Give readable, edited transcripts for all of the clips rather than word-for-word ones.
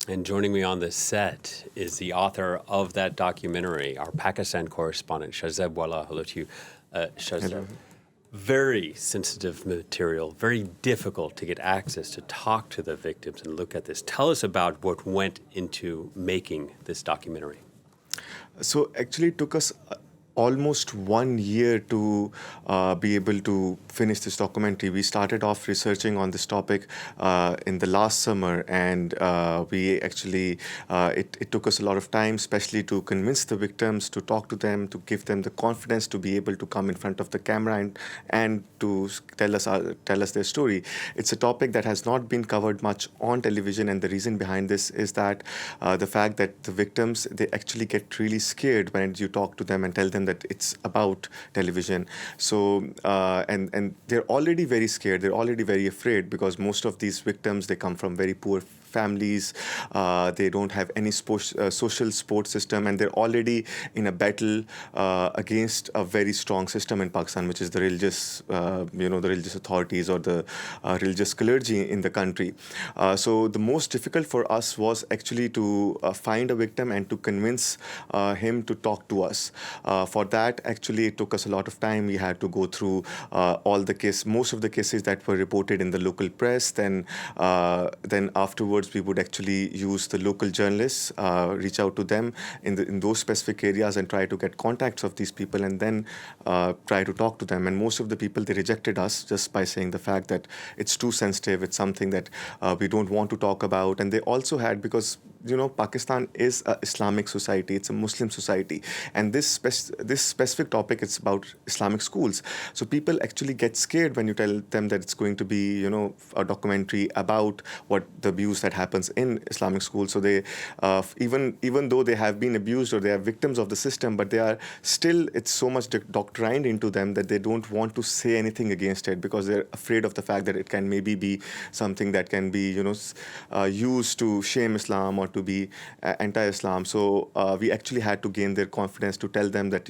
And joining me on this set is the author of that documentary, our Pakistan correspondent, Shahzaib Wahlah. Hello to you, Shahzaib. Hello. Very sensitive material, very difficult to get access to talk to the victims and look at this. Tell us about what went into making this documentary. So actually it took us almost 1 year to be able to finish this documentary. We started off researching on this topic in the last summer, and we actually, it took us a lot of time, especially to convince the victims, to talk to them, to give them the confidence to be able to come in front of the camera and to tell us their story. It's a topic that has not been covered much on television, and the reason behind this is that the fact that the victims, they actually get really scared when you talk to them and tell them that it's about television. So, and they're already very scared. They're already very afraid because most of these victims, they come from very poor families. They don't have any social support system, and they're already in a battle against a very strong system in Pakistan, which is the religious, the religious authorities or the religious clergy in the country. So the most difficult for us was actually to find a victim and to convince him to talk to us. For that, actually, it took us a lot of time. We had to go through most of the cases that were reported in the local press. Then afterwards, we would actually use the local journalists, reach out to them in those specific areas and try to get contacts of these people and then try to talk to them. And most of the people, they rejected us just by saying the fact that it's too sensitive. It's something that we don't want to talk about. And they also had, because Pakistan is an Islamic society, it's a Muslim society, and this specific topic, it's about Islamic schools. So people actually get scared when you tell them that it's going to be, a documentary about what the abuse that happens in Islamic schools. So they, even though they have been abused or they are victims of the system, but they are still, it's so much doctrined into them that they don't want to say anything against it because they're afraid of the fact that it can maybe be something that can be, used to shame Islam or to be anti-Islam. So we actually had to gain their confidence to tell them that,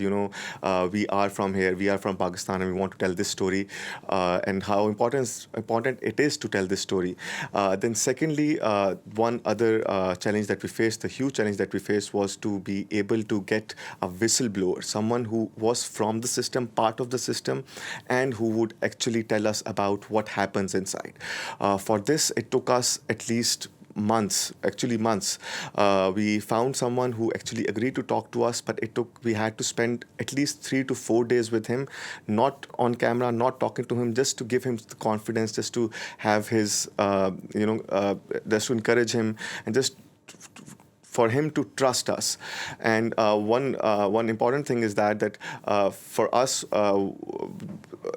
we are from here, we are from Pakistan, and we want to tell this story and how important it is to tell this story. Then secondly, one other challenge that we faced, the huge challenge that we faced, was to be able to get a whistleblower, someone who was from the system, part of the system, and who would actually tell us about what happens inside. For this, it took us at least months. We found someone who actually agreed to talk to us, but we had to spend at least 3 to 4 days with him, not on camera, not talking to him, just to give him the confidence, just to have his, just to encourage him and just for him to trust us. And one important thing is that for us,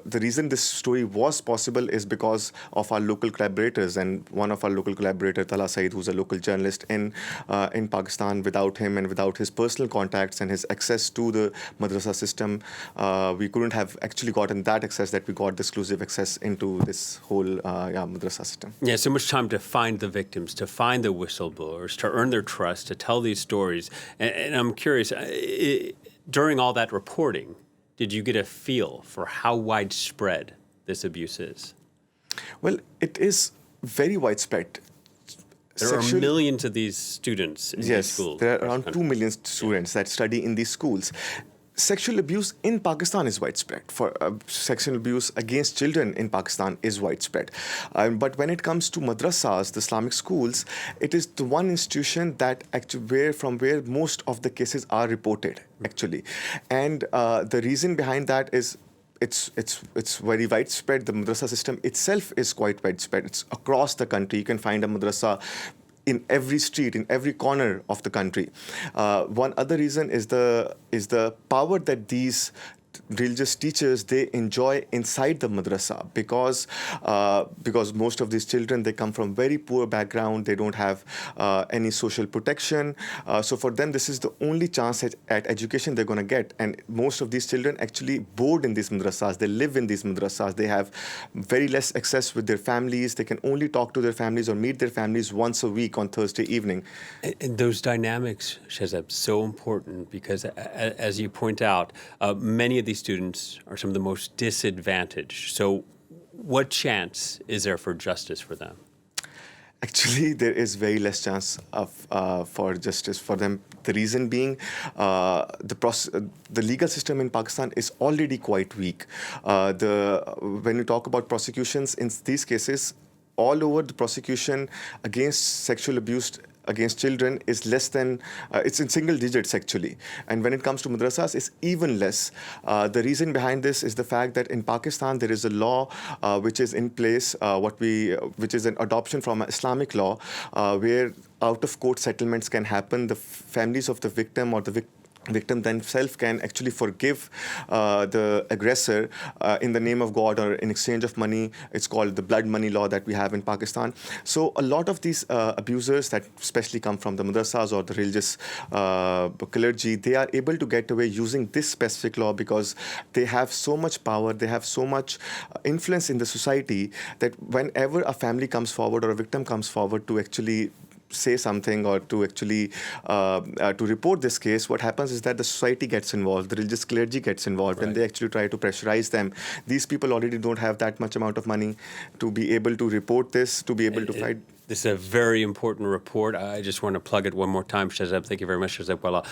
the reason this story was possible is because of our local collaborators. And one of our local collaborators, Talha Saeed, who's a local journalist in Pakistan, without him and without his personal contacts and his access to the madrasa system, we couldn't have actually gotten that access that we got, the exclusive access into this whole madrasa system. Yeah, so much time to find the victims, to find the whistleblowers, to earn their trust, to tell these stories. And I'm curious, during all that reporting, did you get a feel for how widespread this abuse is? Well, it is very widespread. There are millions of these students in these schools. Yes, there are around 2 million students that study in these schools. Sexual abuse in Pakistan is widespread. Sexual abuse against children in Pakistan is widespread. But when it comes to madrasas, the Islamic schools, it is the one institution that from where most of the cases are reported, actually. And the reason behind that is it's very widespread. The madrasa system itself is quite widespread. It's across the country. You can find a madrasa in every street, in every corner of the country. One other reason is the power that these religious teachers, they enjoy inside the madrasa, because most of these children, they come from very poor background. They don't have any social protection. So for them, this is the only chance at education they're going to get. And most of these children actually board in these madrasas. They live in these madrasas. They have very less access with their families. They can only talk to their families or meet their families once a week on Thursday evening. And those dynamics, Shahzaib, so important because, as you point out, many of these students are some of the most disadvantaged. So what chance is there for justice for them? Actually, there is very less chance of for justice for them. The reason being, the legal system in Pakistan is already quite weak. When you talk about prosecutions in these cases, all over the prosecution against sexual abuse against children is less than it's in single digits actually, and when it comes to madrasas it's even less. The reason behind this is the fact that in Pakistan there is a law which is in place, which is an adoption from Islamic law, where out of court settlements can happen. The families of the victim or the victim themselves can actually forgive the aggressor in the name of God or in exchange of money. It's called the blood money law that we have in Pakistan. So a lot of these abusers that especially come from the madrasas or the religious clergy, they are able to get away using this specific law because they have so much power, they have so much influence in the society that whenever a family comes forward or a victim comes forward to actually say something or to actually to report this case, what happens is that the society gets involved, the religious clergy gets involved, Right. and they actually try to pressurize them. These people already don't have that much amount of money to be able to report this, to be able to fight. This is a very important report. I just want to plug it one more time, Shahzaib. Thank you very much, Shahzaib Wahlah.